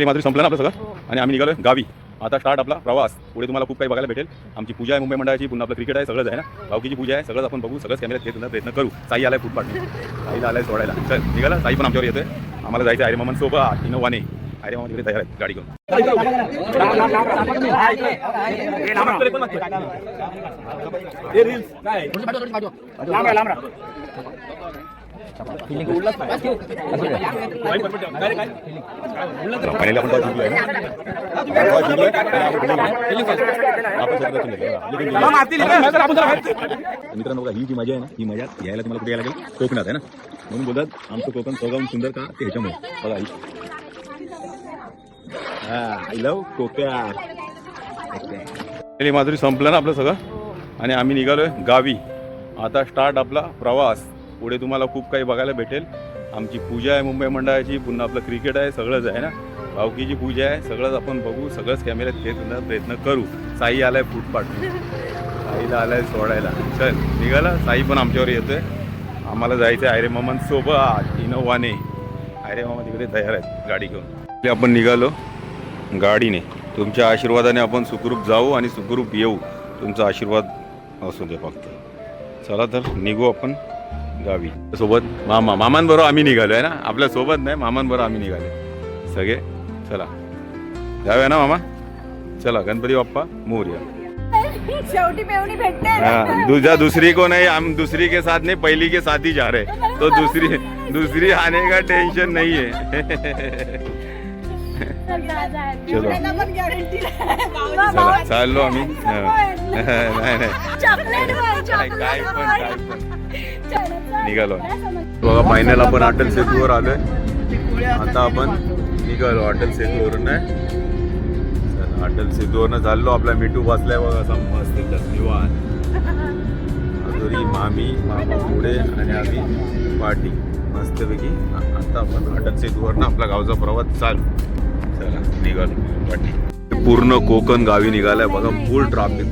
माधुरी संपलं ना आपलं सगळं आणि आम्ही निघालो गावी. आता स्टार्ट आपला प्रवास. पुढे तुम्हाला खूप काही बघायला भेटेल. आमची पूजा आहे मुंबई मंडळाची, पुन्हा आपलं क्रिकेट आहे, सगळंच आहे ना, भावकीची पूजा आहे, सगळंच आपण बघू, सगळंच कॅमेऱ्यात घेण्याचा प्रयत्न करू. साई आलाय फुटपाथ, साईला आलाय सोडायला. चल निघाला, साई पण आमच्यावर येतोय. आम्हाला जायचं आहे मामन सोबत इनोवाने. अरे मामा तिकडे तयार आहेत गाडी घेऊन. फायनली आपण मित्रांनो बघा, ही जी मजा आहे ना, ही मजा घ्यायला तुम्हाला कुठे यायला लागेल, कोकणात आहे ना. म्हणून बोलतात आमचं कोकण सगळं सुंदर का ते ह्याच्यामुळे. बघा आय लव्ह कोकण. माधुरी संपलं ना आपलं सगळं आणि आम्ही निघालोय गावी. आता स्टार्ट आपला प्रवास. पुढे तुम्हाला खूप काही बघायला भेटेल. आमची पूजा आहे मुंबई मंडळाची, पुन्हा आपलं क्रिकेट आहे, सगळंच आहे ना, भावकीची पूजा आहे, सगळंच आपण बघू, सगळंच कॅमेऱ्यात घेण्याचा प्रयत्न करू. साई आलाय फुटपाथ, साईला आलाय सोडायला. चल निघाला, साई पण आमच्यावर येतोय. आम्हाला जायचं आहे आयरे मामन सोबत इनोवाने. आयरे मामा तिकडे तयार आहेत गाडी घेऊन. आपण निघालो गाडीने. तुमच्या आशीर्वादाने आपण सुखरूप जाऊ आणि सुखरूप येऊ. तुमचा आशीर्वाद असू दे फक्त. चला तर निघू आपण गावी. सोबत मामांबरोबर आम्ही निघालो आहे ना, आपल्या सोबत नाही, मामांबरोबर आम्ही निघाले सगळे. चला जाऊया ना मामा. चला गणपती बाप्पा मोरया. शेवटी पेवणी भेटते. दूसरी को नहीं, हम दूसरी के साथ नहीं, पहली के साथ ही जा रहे, तो दूसरी आने का टेंशन नहीं है. चलो चला चाललो आम्ही. नाही काय पण निघालो बघा. फायनल आपण अटल सेतूवर आलोय. आता आपण निघालो अटल सेतूवरून. अटल सेतूवरनं चाललो. आपला मिठू बसलाय बघा असा मस्त निवांत. माधुरी मामी मामा पुढे आणि आम्ही पाठी मस्तपैकी. आता आपण अटल सेतूवरनं आपला गावचा प्रवास चालू. चला निघालो पाठी. पूर्ण कोकण गावी निघालाय बघा. फुल ट्राफिक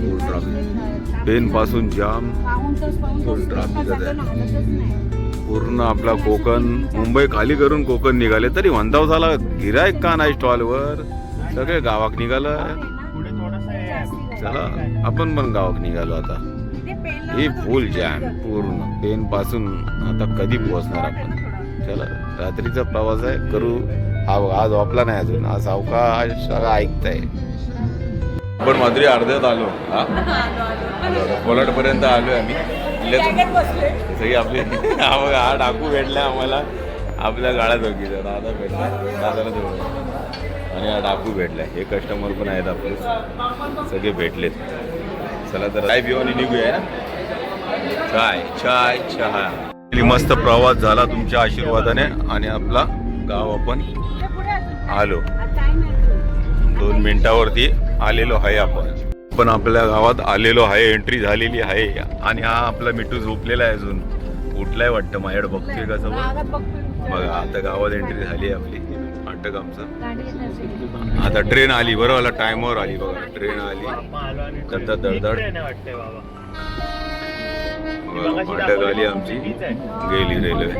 पेन पासून जाम, फुल ट्राफिक आहे पूर्ण. आपला कोकण मुंबई खाली करून कोकण निघाले, तरी म्हणताव झाला गिरायक का नाही स्टॉलवर. सगळे गावाक निघालं. चला आपण पण गावाक निघालो आता. हे फुल जॅम पूर्ण पेन पासून. आता कधी पोहोचणार आपण. चला रात्रीचा प्रवास आहे करू. आज झोपला नाही अजून, आज अवकाश सगळं ऐकताय. आपण माधुरी अर्ध्यात आलो. कोलाड पर्यंत आलोय आम्ही. सगळी आपली हा डाकू भेटला आम्हाला आपल्या गाड्या दोघी. दादा भेटला, दादाला जवळ आणि हा डाकू भेटलाय. हे कस्टमर पण आहेत आपले, सगळे भेटलेत. चला तर काय पिऊ आणि निघूया. चाय चाय चहा. मस्त प्रवास झाला तुमच्या आशीर्वादाने आणि आपला गाव आपण आलो. 2 मिनिटावरती आलेलो आहे आपण आपल्या गावात आलेलो आहे. एंट्री झालेली आहे आणि हा आपला मिठू झोपलेला आहे, अजून उठलाय वाटतं. माझ्याकडे बघतोय का सगळं बघा. आता गावात एंट्री झाली आहे आपली. अटक आमचं. आता ट्रेन आली बरोबर, टाइमवर आली बघा. ट्रेन आली दरदर दरदड. अटक आली आमची. गेली रेल्वे.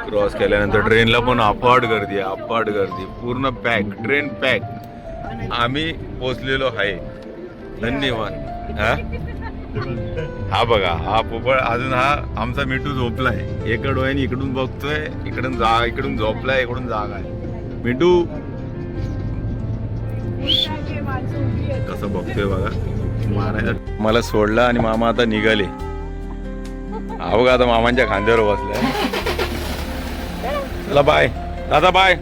क्रॉस केल्यानंतर ट्रेनला पण अफाट गर्दी आहे, अफाट गर्दी. पूर्ण पॅक, ट्रेन पॅक. आम्ही पोचलेलो आहे. धन्यवाद. हा बघा हा पोपळ अजून. हा आमचा मिठू झोपलाय. एका डोळ्याने इकडून बघतोय, इकडून झोपलाय, इकडून जागा आहे. मिठू कसं बघतोय बघा. मला सोडला आणि मामा आता निघाले. हा बघा आता मामांच्या खांद्यावर बसलाय. चला बाय दादा, बाय.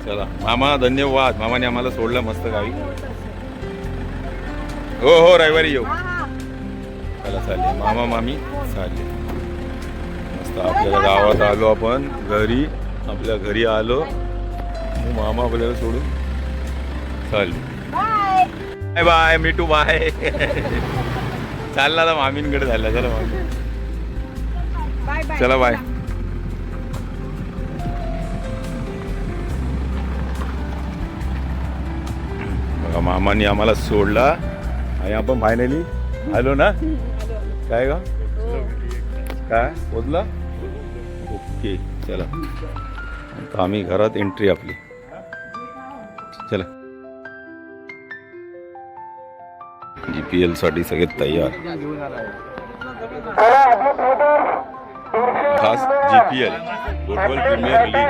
चला मामा धन्यवाद. मामाने आम्हाला सोडलं मस्त गावी. हो हो रविवारी येऊ. चला चालेल. मामा मामी चालेल. मस्त आपल्याला गावात आलो आपण. घरी आपल्या घरी आलो. मामा आपल्याला सोडून चालेल. बाय बाय मिठू बाय. चालला आता मामींकडे झाला. चला मामी चला बाय. बघा मामांनी आम्हाला सोडला आणि आपण फायनली आलो ना. काय का काय पोचला. ओके चला. आता आम्ही घरात एंट्री आपली. चला. GPL साठी सगळे तयार. खास GPL फुटबॉल प्रीमियर लीग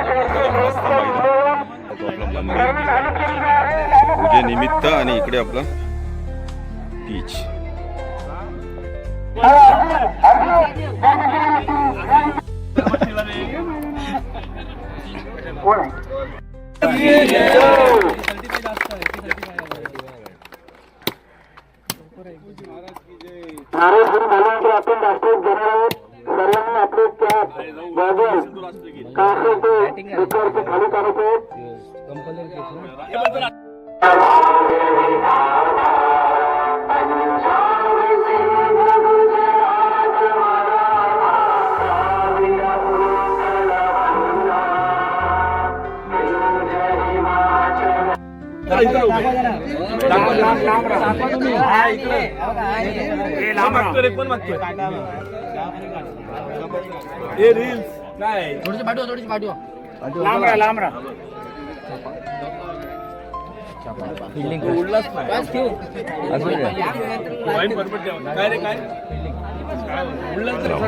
मस्त मैदान तो आपला मंदिर पूजेनिमित्त आणि इकडे आपला बीच.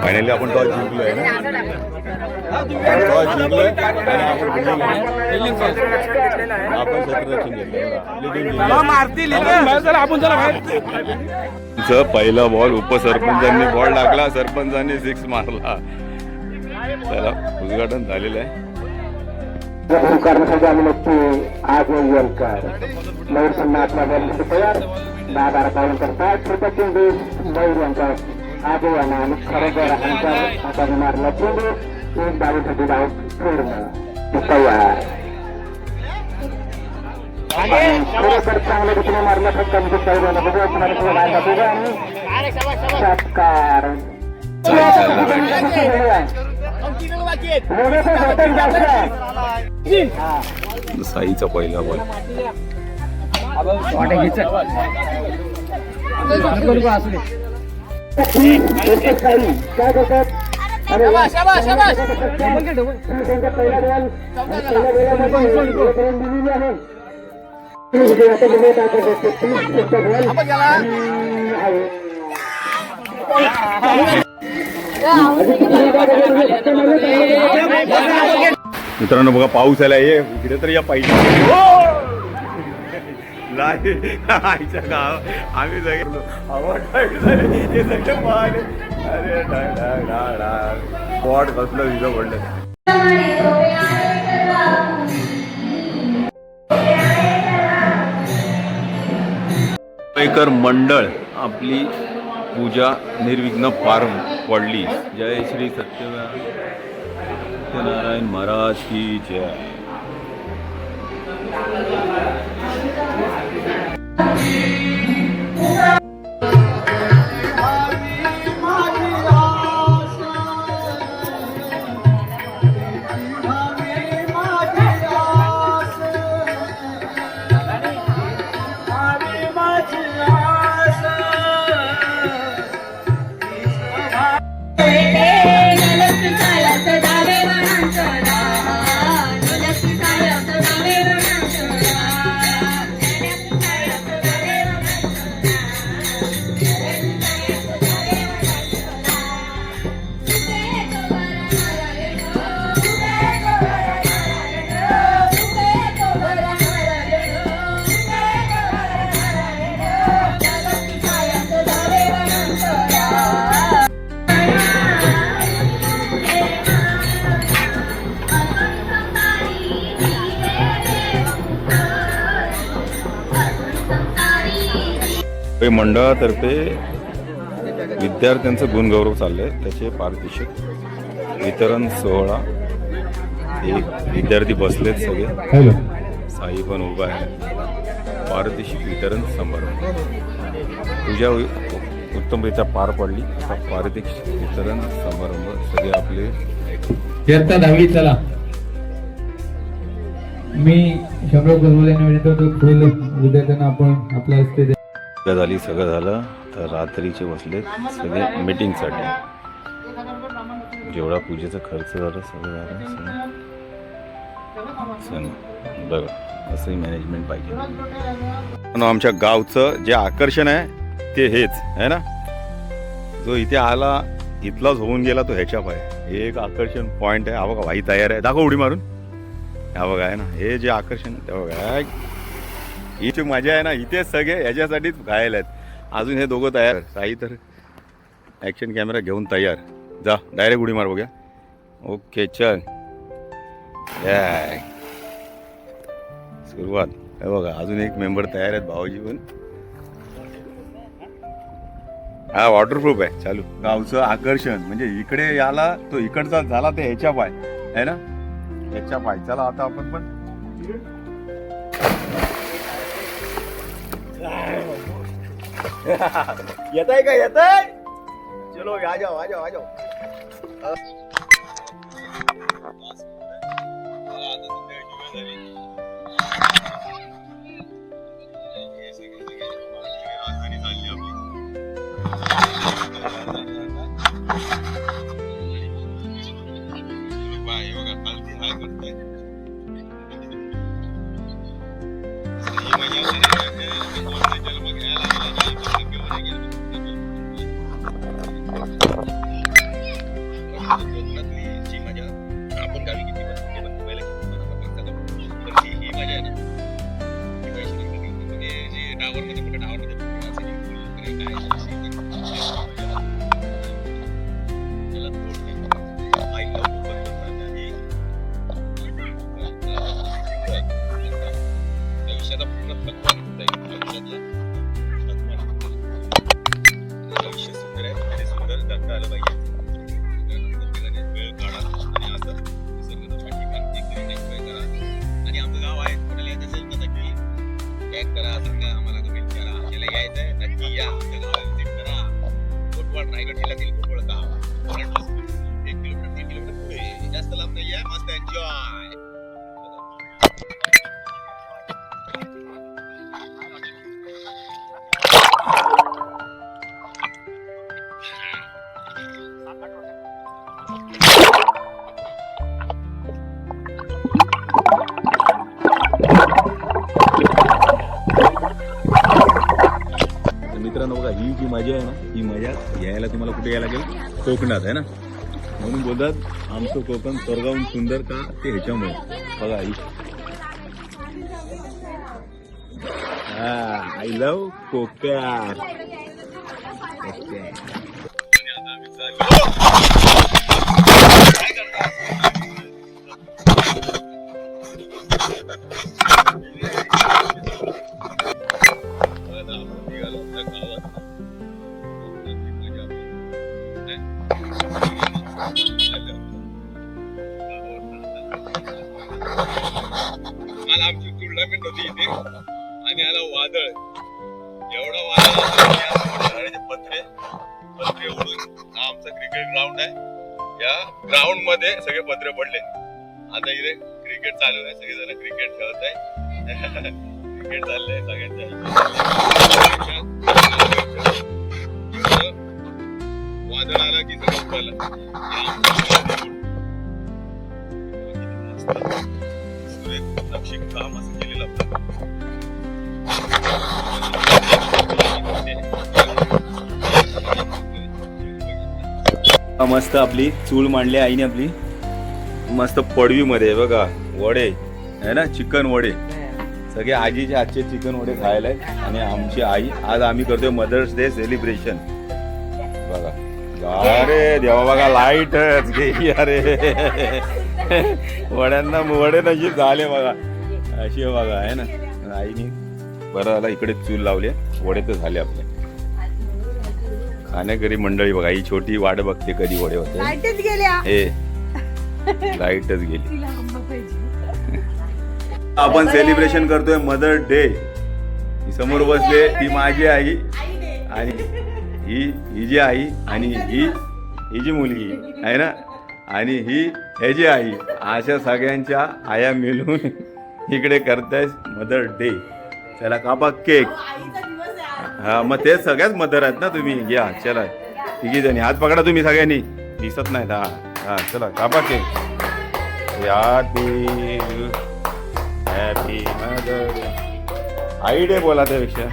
फायनली आपण टॉस जिंकलोय ना. टॉस जिंकलोय आपण क्षेत्ररक्षण घेतलं. पहिला बॉल उपसरपंचांनी बॉल टाकला, सरपंचांनी 6 मारला. त्याला उद्घाटन झालेलं आहे. करण्यासाठी आम्ही नक्की आज येलकर मयूर संघ आपल्या बॉलमध्ये तयार 10-12 पाऊल करतात. कृपया चेंडू मयूर यांचा आज यांना आणि खरोखर हाताने मारला चेंडू 1 धावेसाठी धाव पूर्ण तयार. खरोखर चांगल्या रीतीने मारला फक्त आणि षटकार. साईचा पहिला बॉल. मित्रांनो बघा पाऊस आला. ये इकडे तर या पाहिजे. आईच्या गाव आम्ही सगळे पाहिले. अरे स्पॉट कसलं तिथं पडलं. मुंबईकर मंडळ आपली पूजा निर्विघ्न पार पडली. जय श्री सत्यनारायण महाराज की जय. मंडळातर्फे विद्यार्थ्यांचं गुणगौरव चाललंय. त्याचे पारितोषिक वितरण सोहळा. एक विद्यार्थी बसलेत सगळे. साई पण उभा आहे. पारितोषिक वितरण समारंभ. पूजा उत्तमरित्या पार पडली. आता पारितोषिक वितरण समारंभ. सगळे आपले इयत्ता 10वी. चला मी शंभर गुरुवाल्यांना विनंती फुल विद्यार्थ्यांना आपण आपल्या हस्ते झाली. सगळं झालं तर रात्रीचे बसले सगळे मीटिंगसाठी. जेवढा पूजेचा खर्च झाला सगळं झालं. चला बघा असंही मॅनेजमेंट पाहिजे. आमच्या गावचं जे आकर्षण आहे ते हेच आहे ना. जो इथे आला इथलाच होऊन गेला तो ह्याच्या पाय. हे एक आकर्षण पॉइंट आहे. हा बघा भाई तयार आहे. दाखव उडी मारून. हा बघा आहे ना हे जे आकर्षण ते बघा. ही जी मजा आहे ना इथेच सगळे ह्याच्यासाठीच घायल आहेत. अजून हे दोघं तयार. साई तर ॲक्शन कॅमेरा घेऊन तयार. जा डायरेक्ट उडी मार बघा. ओके चल सुरुवात. हे बघा अजून एक मेंबर तयार आहेत भाऊजी पण. हा वॉटरप्रूफ आहे. चालू गावचं आकर्षण म्हणजे इकडे याला तो इकडचा झाला ते ह्याच्या पाय आहे ना ह्याच्या पाय. चला आता आपण पण येत आहे का येत आहे. चलो आ जाओ आ जाओ आ जाओ. मित्रांनो बघा ही जी मजा आहे ना ही मजा घ्यायला तुम्हाला कुठे यायला लागेल कोकणात आहे ना. म्हणून बोलतात आमचं कोकण स्वर्गाहून सुंदर का ते ह्याच्यामुळे. बघा ही आय लव्ह कोकण. आमची टुर्नामेंट होती इथे आणि आला वादळ. एवढा वादळ पत्रे पत्रे उडून हा आमचा क्रिकेट ग्राउंड आहे. या ग्राउंड मध्ये सगळे पत्रे पडले. आता इथे क्रिकेट चालू आहे. सगळेजण क्रिकेट खेळत आहे. क्रिकेट चाललंय सगळ्यांच्या. वादळ आला की सगळं झालं. काम असं केलेलं मस्त आपली चूल मांडली आईने आपली मस्त पडवी मध्ये बघा वडे आहे ना चिकन वडे. सगळे आजीचे आजचे चिकन वडे खायला आहे. आणि आमची आई आज आम्ही करतोय मदर्स डे सेलिब्रेशन. बघा अरे देवा बघा लाईटच घे अरे वड्यांना वडे नशीब झाले बघा अशी बघा आहे ना. आईने बरं आला इकडे चूल लावली. वडे तर झाले आपले. खाण्याकरी मंडळी बघा ही छोटी वाट बघते कधी वडे होते. हे लाईटच गेली. आपण सेलिब्रेशन करतोय मदर डे. समोर बसले ती माझी आई आणि ही जी आई आणि ही जी मुलगी आहे ना आणि ही ह्याची आई. अशा सगळ्यांच्या आया मिळून इकडे करताय मदर डे. चला कापा केक. हा मग ते सगळ्याच मदर आहेत ना तुम्ही. घ्या चला तिघी जणी हात पकडा तुम्ही सगळ्यांनी. दिसत नाहीत. हा हा चला कापा केक. Happy mother day. आई डे बोला त्यापेक्षा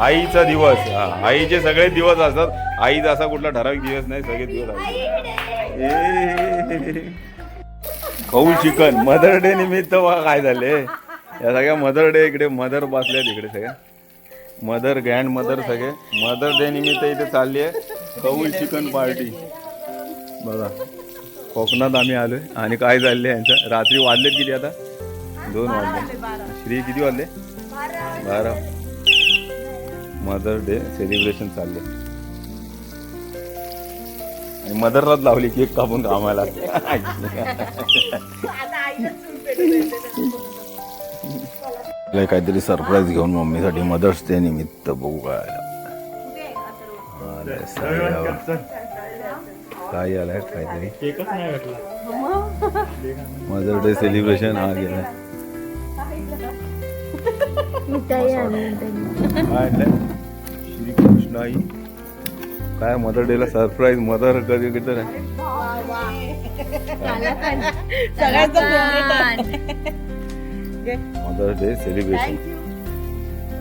आईचा दिवस. हा, आईचे सगळे दिवस असतात. आईचा असा कुठला ठराविक दिवस नाही, सगळे दिवस असतात. कौल चिकन मदर डे निमित्त काय झाले या सगळ्या मदर डे इकडे मदर बसल्या तिकडे सगळ्या मदर ग्रँड मदर सगळे मदर डे निमित्त इथे चालली आहे कौल चिकन पार्टी. बघा कोकणात आम्ही आलोय आणि काय चालले यांचं. रात्री वाजलेत किती आता 2 वाजले. श्री किती वाजले 12. मदर डे सेलिब्रेशन चालले आणि मदरलाच लावली केक कापून कामाला. काहीतरी सरप्राईज घेऊन मम्मीसाठी मदर्स डे निमित्त बघू काय काय आलाय काहीतरी मदर डे सेलिब्रेशन. हा गेलाय श्रीकृष्ण आई काय मदर डेला सरप्राईज. मदर कधी किती मदर डे सेलिब्रेशन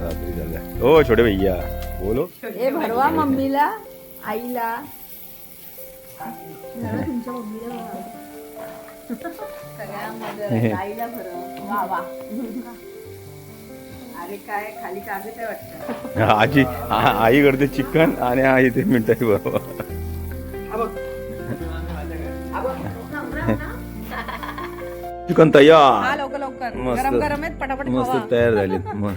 रात्री झालं. हो छोटे भैया बोलो. हे भरवा मम्मीला आईला तुमच्या मम्मीला सगळ्या मदर आईला भरवा. वा वा. अरे काय खाली कागद आहे वाटतं. आजी आई करते चिकन आणि आई ते मिठाई बरोबर. चिकन तयार. लवकर लवकर मस्त. गरम गरम आहेत पटापट मस्त खावा. तयार झालीत. मग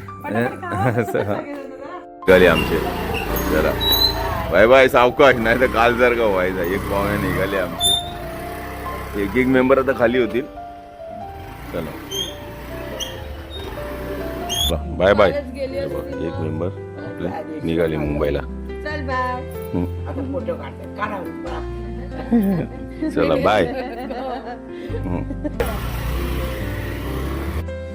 निघाले आमचे जरा बाय बाय सावकाश नाही तर काल जर का व्हायचा. एक पाहुणे निघाले आमचे. एक मेंबर आता खाली होतील. चला बाय बाय. एक मेंबर आपले निघाले मुंबईला. चल बाय. चला बाय.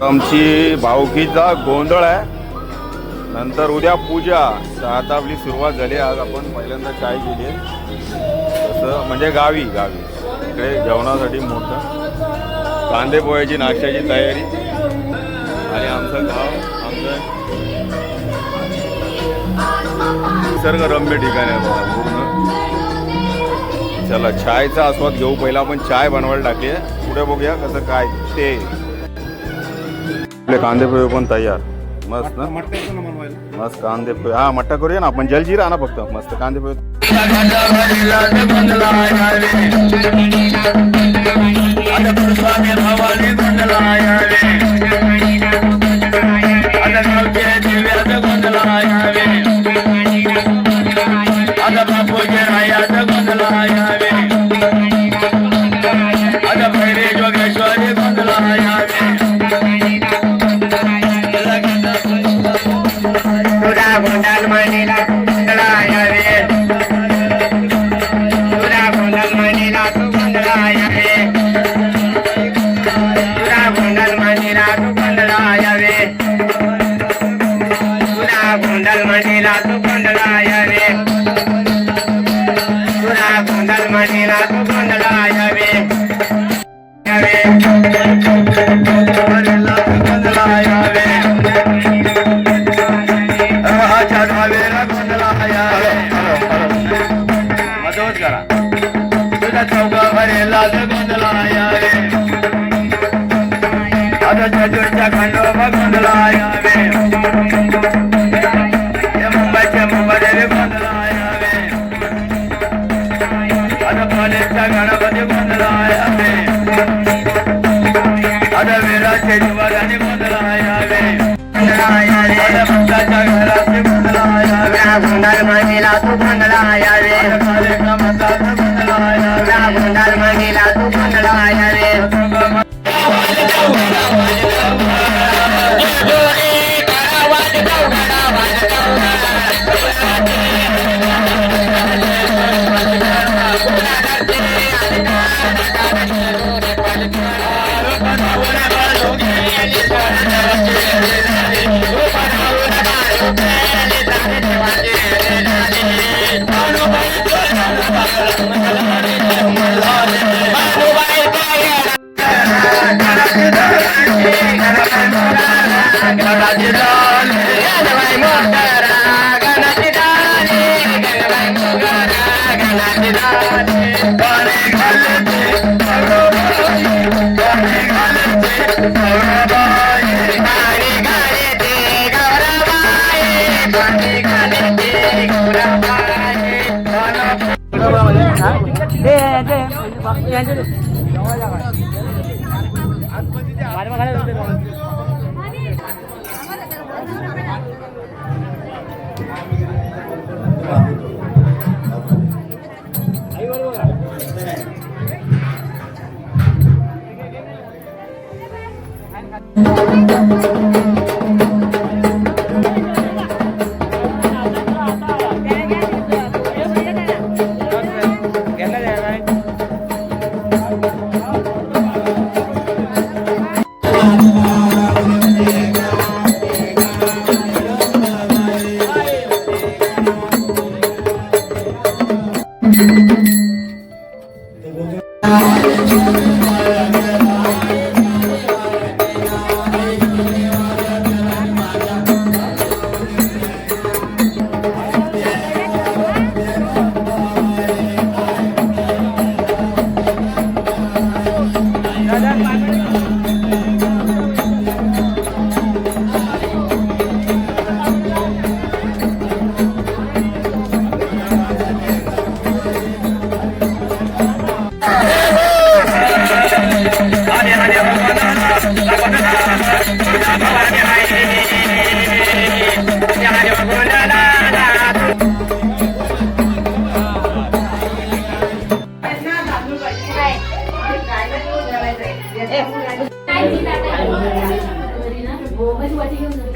आमची भावकीचा गोंधळ आहे. नंतर उद्या पूजा. आता आपली सुरुवात झाली. आज आपण पहिल्यांदा चाय केली आहे तसं म्हणजे गावी इकडे जेवणासाठी मोठं कांदे पोह्याची नाश्त्याची तयारी आणि आमचं गाव आमचं निसर्गरम्य ठिकाण आहे बघा पूर्ण. चला चायचा आस्वाद घेऊ. पहिला आपण चाय बनवायला टाकली आहे. पुढे बघूया कसं काय ते. आपले कांदे पोहे पण तयार. मस्त ना मस्त कांदे पोहे. हा मट्टा करूया ना आपण. जलजिरा ना फक्त मस्त कांदे पोहे.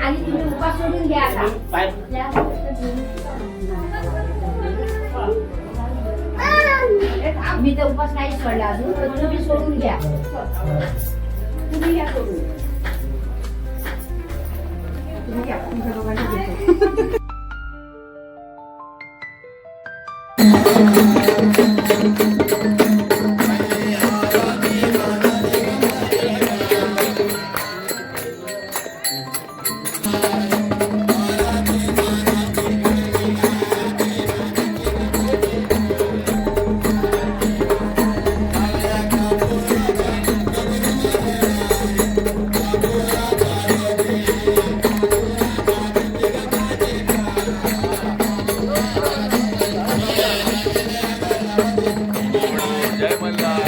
आणि तुम्ही उपास सोडून घ्या आता. मी तर उपास नाही सोडला अजून, पण तुम्ही सोडून घ्या. तुम्ही घ्या सोडून. तुम्ही घ्या, तुमच्या दोघांना देतो. जय मल्हार.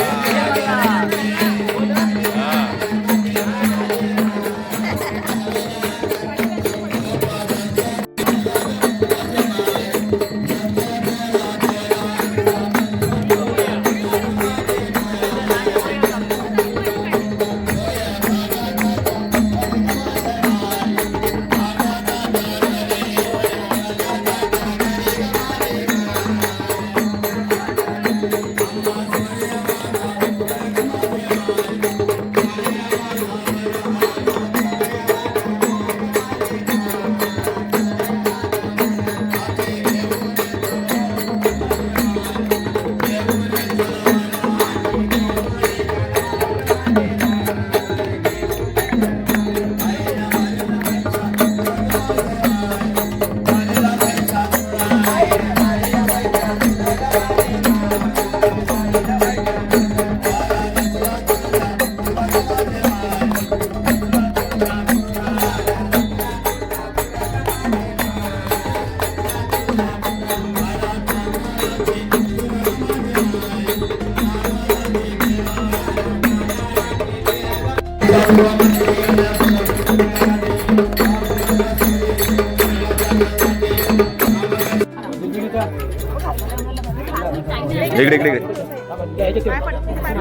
इकडे इकडे इकडे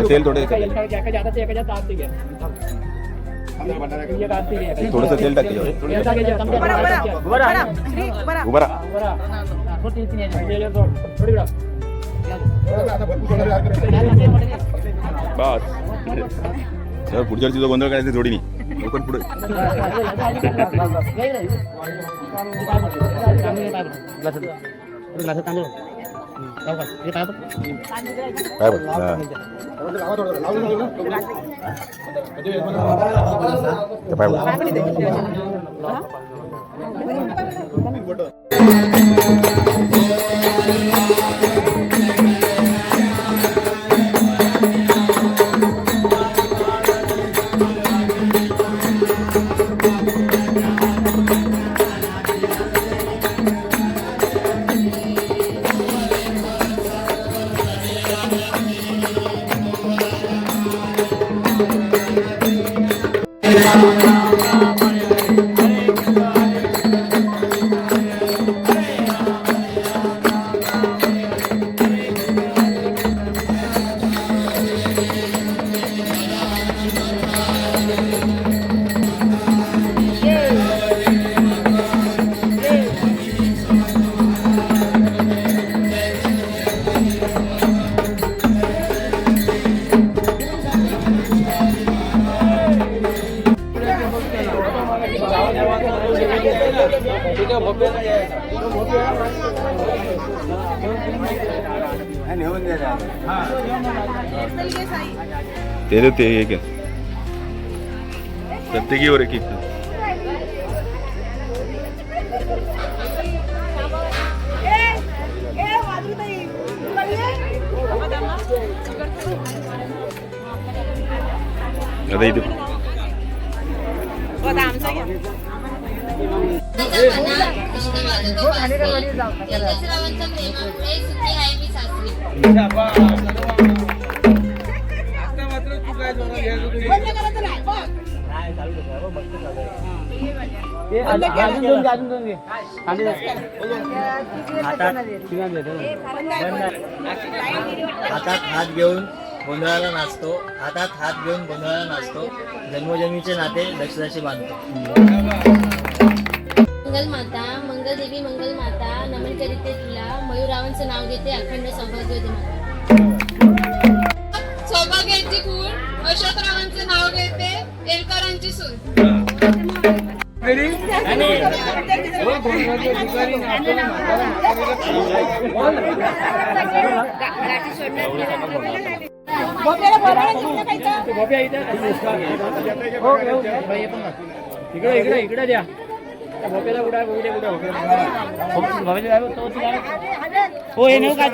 तेल थोडं थोडंसं तेल टाक उभा राहा. बस सर पुढच्या तिथं गोंधळ करायचं थोडी नाही पण पुढे काय ते एक आहे प्रत्येकीवर एक एक आता इथे हातात हात घेऊन गोंधळाला नाचतो, हातात हात घेऊन गोंधळाला नाचतो, जन्मोजन्मीचे नाते दशरथाशी बांधतो. मंगल माता, मंगल देवी, मंगल माता, नमन करीते तुला, मयूरावांचं नाव घेते, अखंड सौभाग्य दे माता. सौभाग्याची खूण, अशोकरावांचं नाव घेते, एलकरांची सून. इकडे द्या भोप्याला कुठे हो हे नेऊ का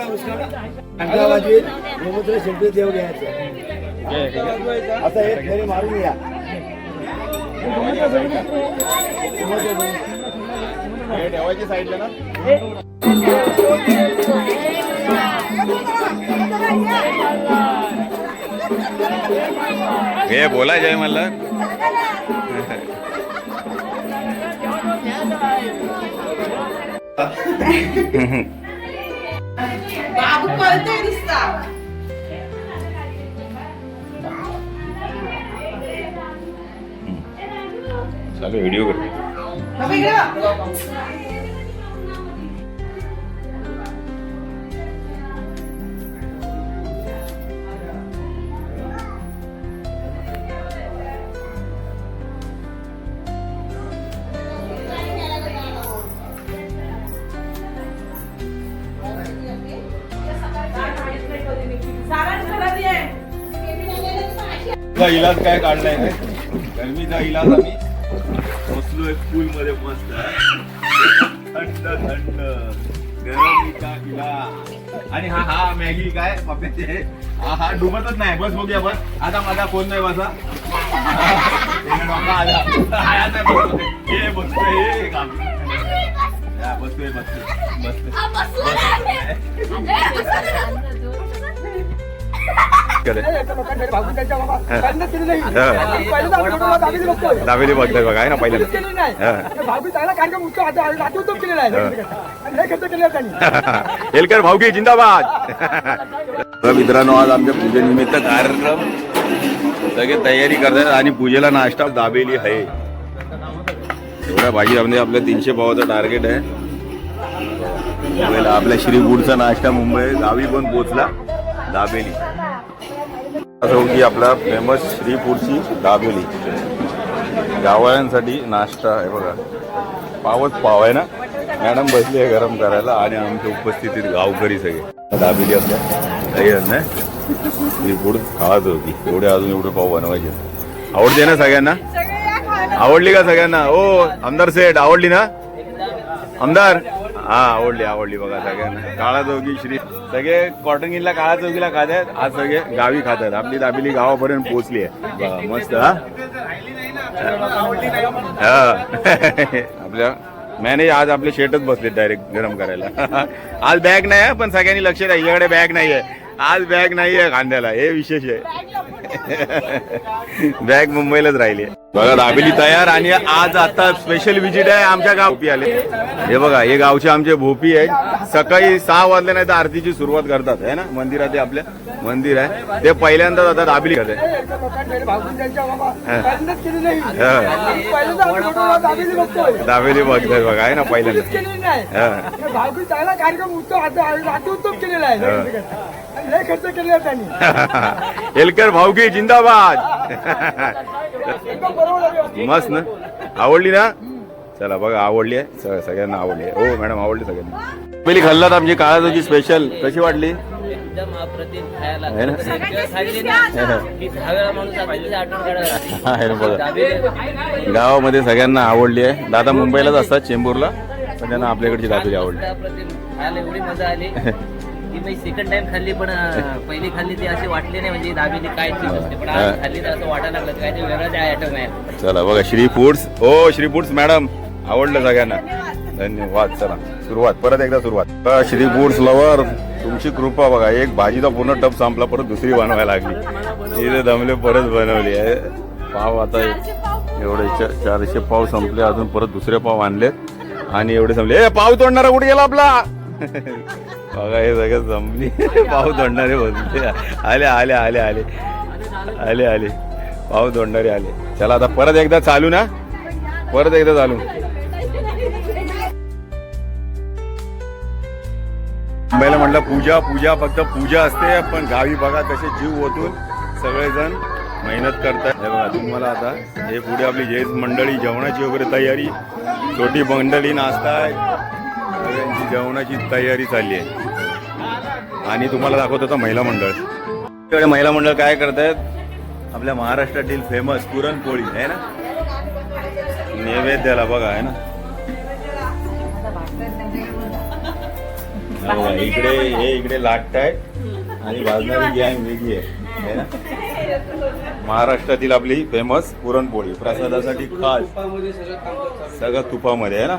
शिल्पी देव घ्यायचं असं एक फेरी मारून या. ठेवायची साईडला ना हे बोलायचं आहे मला बाबू कळतंय दिसता. चालू व्हिडिओ करते इलाज काय काढलाय गरमीचा इलाज आम्ही बसलोय पूल मध्ये मस्त थंड थंड गरमीचा इलाज. आणि हा हा मॅगी काय पप्प्याचे हा हा डुबतच नाही. बस बघूया बस आता माझा फोन नाही बसा बसतोय दाबेली बघताय बघा आहे ना पहिल्यांदा एलकर भाऊकी जिंदाबाद. मित्रांनो आज आमच्या पूजेनिमित्त कार्यक्रम सगळे तयारी करतात आणि पूजेला नाश्ता दाबेली आहे. एवढ्या भाजीमध्ये आपल्या 300 पावाचं टार्गेट आहे. आपल्या श्रीफूडचा नाश्ता मुंबई गावी पण पोचला दाबेली. असं होती आपला फेमस श्रीफूडची दाबेली. गावळ्यांसाठी नाश्ता आहे बघा. पावच पाव आहे ना. मॅडम बसली आहे गरम करायला आणि आमच्या उपस्थितीत गावकरी सगळे दाबेली आपल्या तयार ना श्रीफूड खात होती. एवढे अजून एवढे पाव बनवायचे. आवडते ना सगळ्यांना. आवडली का सगळ्यांना? ओ आमदार सेठ आवडली ना आमदार? हा आवडली बघा सगळ्यांना. काळा चौकी श्री सगळे कॉटन गिनला काळा चौकीला खात आहेत, आज सगळे गावी खात आहेत. आपली दाबेली गावापर्यंत पोहोचली आहे बघा, मस्त. हा आपल्या मॅनेज आज आपले शेटच बसले डायरेक्ट गरम करायला. आज बॅग नाही आहे, पण सगळ्यांनी लक्ष द्या, हिच्याकडे बॅग नाही आहे आज, बॅग नाही आहे खांद्याला, हे विशेष आहे. बॅग मुंबईलाच राहिली बघा. दाबेली तयार. आणि आज आता स्पेशल विजिट आहे आमच्या गावी आले. हे बघा, हे गावचे आमचे भोपी आहेत. सकाळी 6 वाजले नाही तर आरतीची सुरुवात करतात आहे ना मंदिरात. हे आपल्या मंदिर आहे, ते पहिल्यांदाच आता दाबेली करत आहे. दाबेली बघतात बघा आहे ना पहिल्यांदा. एलकर भाऊकी जिंदाबाद. मस्त ना, आवडली ना? चला बघा, आवडली आहे सगळ्यांना, आवडली आहे. हो मॅडम आवडली सगळ्यांना. पहिली खाल्लात आमची काळाची स्पेशल, कशी वाटली? एकदम अप्रतिम खायला खाल्ली ना की 10 वेळा माणूस गावामध्ये सगळ्यांना आवडली आहे. दादा मुंबईलाच असतात, चेंबूरला, पण त्यांना आपल्याकडची दाबेली आवडली. अप्रतिम खायला एवढी मजा आली की मी सेकंड टाइम खाल्ली, पण पहिली खाल्ली ती अशी वाटली नाही म्हणजे दाबेली काय चीज असते, पण आज खाल्ली तर असं वाटायला लागलं काय ते वेगळंच आयटम आहे. चला बघा, श्री फूड्स. हो श्री फूड्स मॅडम आवडलं सगळ्यांना, धन्यवाद. चला सुरुवात, परत एकदा सुरुवात. श्री फूड्स लवर, तुमची कृपा बघा, एक भाजीचा पूर्ण टप संपला, परत दुसरी बनवायला लागली. इथे दमले, परत बनवली आहे. पाव आता एवढे 400 पाव संपले, अजून परत दुसरे पाव आणलेत आणि एवढे संपले. पाव तोडणारा कुठे गेला आपला? बघा हे सगळं संपली. पाव तोडणारे बसले, आले आले आले आले आले आले पाव तोडणारे आले. चला आता परत एकदा चालू ना, परत एकदा चालू. मुंबईला म्हटलं पूजा पूजा, फक्त पूजा असते, पण गावी बघा कसे जीव ओतून सगळेजण मेहनत करतात. हे बघा तुम्हाला आता हे पुढे आपली जेज मंडळी जेवणाची वगैरे तयारी, छोटी मंडळी नाश्ता आहे, सगळ्यांची जेवणाची तयारी चालली आहे. आणि तुम्हाला दाखवत होता महिला मंडळ. महिला मंडळ काय करतायत? आपल्या महाराष्ट्रातील फेमस पुरणपोळी आहे ना, नैवेद्याला बघा आहे ना. इकडे हे इकडे लाटताय आणि भाजणारी गॅंग वेगळी आहे ना. महाराष्ट्रातील आपली फेमस पुरणपोळी प्रसादासाठी खास, सगळं तुपामध्ये आहे ना.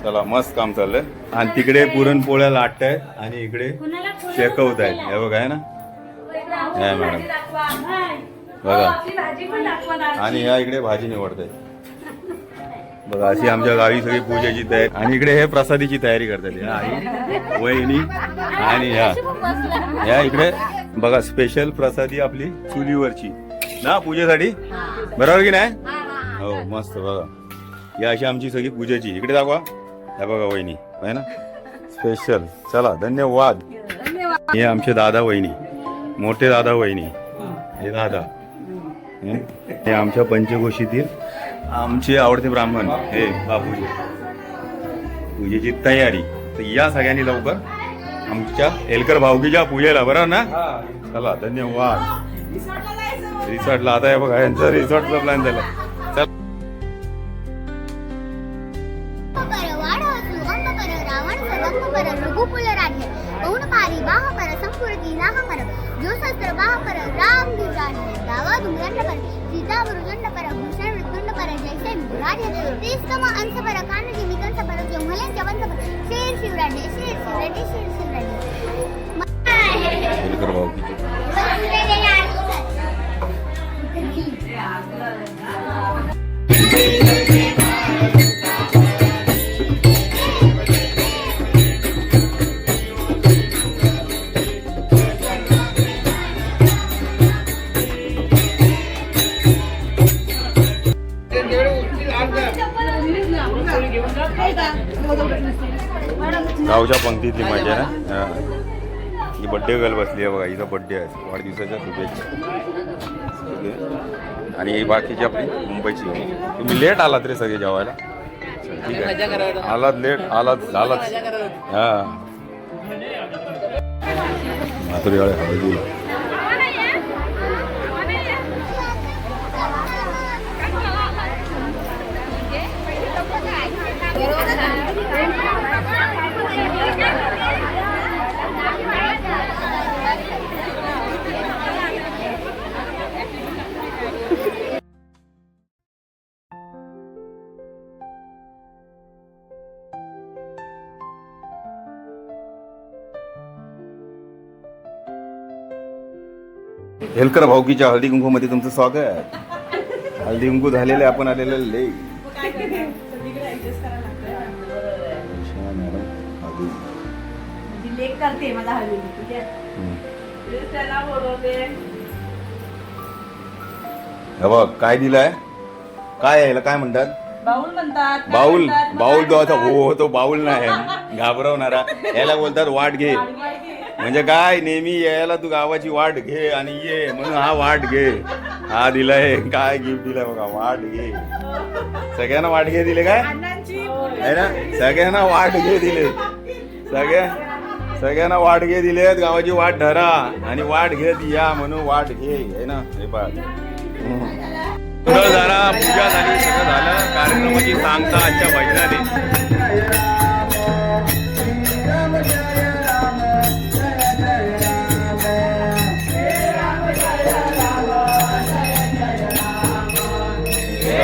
चला मस्त काम चाललंय. आणि तिकडे पुरणपोळ्या लाटतायत आणि इकडे शेकवत आहेत. हे बघा आहे ना, हे मॅडम बघा. आणि ह्या इकडे भाजी निवडतायत बघा. अशी आमच्या गावी सगळी पूजेची तयारी. आणि इकडे हे प्रसादीची तयारी करतात ह्या आई वहिनी. आणि ह्या इकडे बघा स्पेशल प्रसादी आपली चुलीवरची ना पूजेसाठी, बरोबर की नाही? हो मस्त बघा. या अशी आमची सगळी पूजेची. इकडे दाखवा, हे बघा वहिनी आहे ना स्पेशल. चला धन्यवाद. हे आमचे दादा वहिनी, मोठे दादा वहिनी, हे दादा. हे आमच्या पंचकोशीतील आमचे आवडते ब्राह्मण, हे बापूजी. पूजेची तयारी. तर या सगळ्यांनी लवकर आमच्या एलकर भाऊकीच्या पूजेला, बरोबर ना? चला धन्यवाद. रिसॉर्टला आता हे बघा यांचा रिसॉर्टचा प्लॅन झाला. गावच्या पंक्तीतली मजा ना. ही बड्डे गर्ल बसली आहे बघा, हिचा बड्डे आहे, वाढदिवसाच्या शुभेच्छा. आणि ही बाकीची आपली मुंबईची. तुम्ही लेट आलात रे सगळे जेवायला, ठीक आहे? आलात लेट, आलात हा. माथुरी वाळे हळदी हेलकर भाऊकीच्या हळदी कुंकू मध्ये तुमचं स्वागत. हळदी कुंकू झालेले आपण आलेले ले काय केलं? सगळीकडे ऍडजस्ट करायला लागतं. मॅडम हळदी. ती लेक करते माझा हळदी ठीक आहे. त्याला बोलवते. हे बघ काय दिलंय, काय यायला काय म्हणतात, बाऊल म्हणतात. काय बाऊल. म्हणतात? मग बाऊल काय तो आता म्हणतात? हो तो बाऊल नाही घाबरवणारा. याला बोलतात वाट घे. म्हणजे काय, नेहमी यायला तू गावाची वाट घे आणि ये म्हणून हा वाट घे. हा दिलाय काय गिफ्ट दिलाय बघा, वाट घे. सगळ्यांना वाट घे दिले काय अण्णांची आहे ना, सगळ्यांना वाट घे दिले. सगळ्यांना वाट घे दिलेत, गावाची वाट धरा आणि वाट घेत या म्हणून वाट घे आहे ना. हे पाठ जरा पूजा झाली, सगळं झालं. कार्यक्रमाची सांगता आजच्या भजनाने.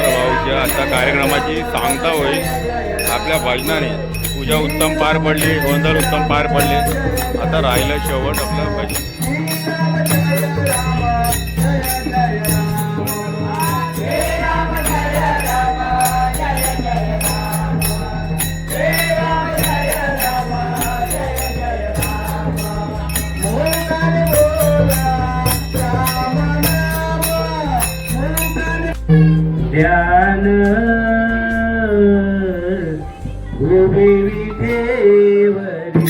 भाऊच्या आता कार्यक्रमाची सांगता होईल आपल्या भजनाने. पूजा उत्तम पार पडली, गोंधळ उत्तम पार पडले. आता राहिलं शेवट आपलं भजन. ध्यान उभी विठेवरी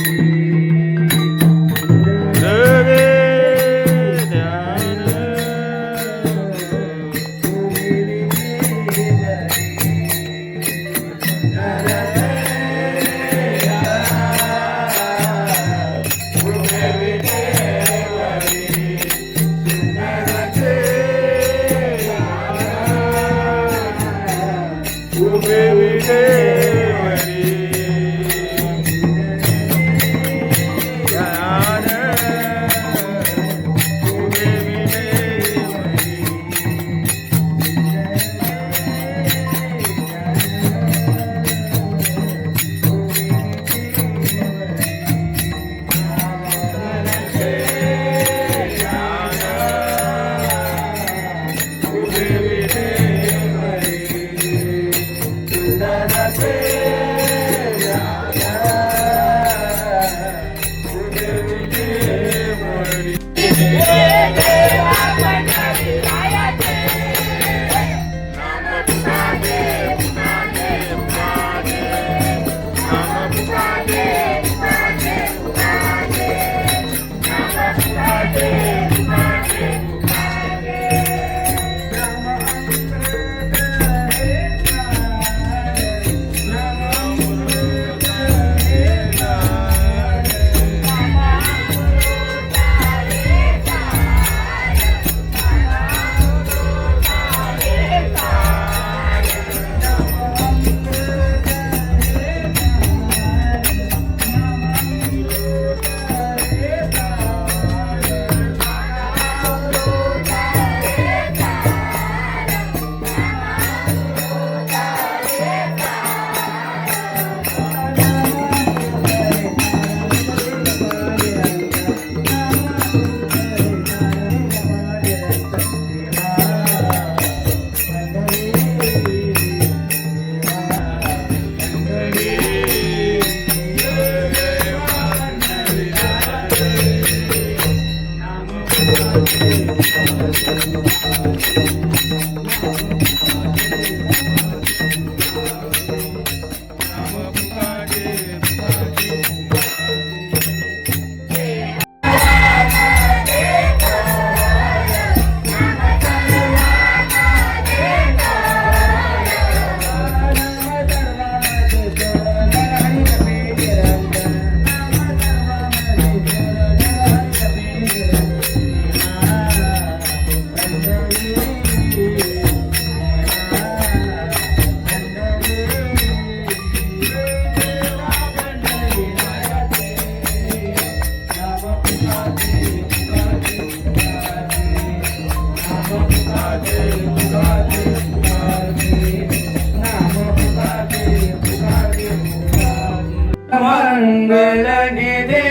मंगल निधे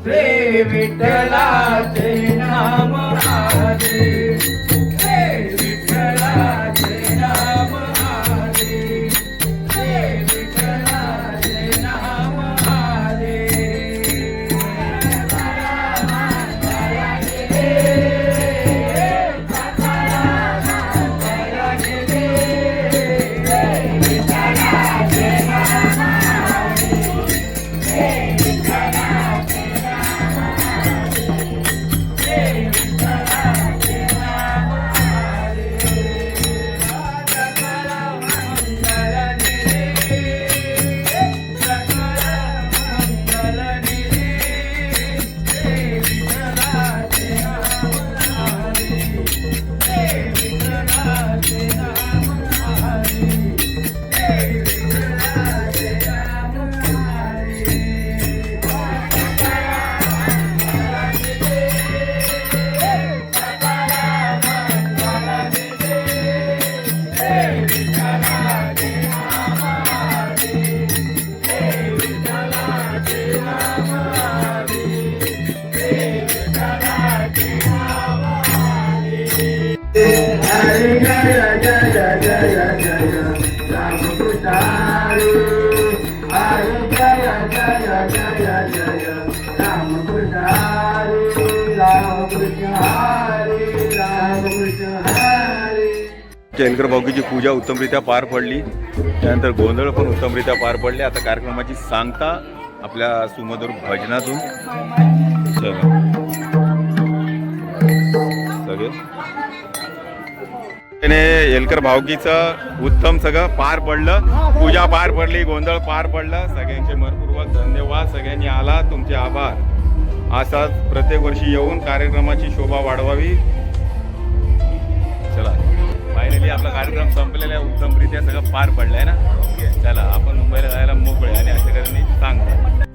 श्री विठ्ठलाचे नाम एलकर भाऊकीची पूजा उत्तमरित्या पार पडली. त्यानंतर गोंधळ पण उत्तमरित्या पार पडले. आता कार्यक्रमाची सांगता आपल्या सुमधुर भजनातून. चला सगळे एलकर भाऊकीचं उत्तम सगळं पार पडलं. पूजा पार पडली, गोंधळ पार पडला. सगळ्यांचे मनपूर्वक धन्यवाद. सगळ्यांनी आला, तुमचे आभार. असाच प्रत्येक वर्षी येऊन कार्यक्रमाची शोभा वाढवावी. चला फायनली आपला कार्यक्रम संपलेला आहे. उत्तमरित्या सगळं पार पडलाय ना. चला आपण मुंबईला जायला मोकळे आणि अशा तऱ्हेने सांगतो.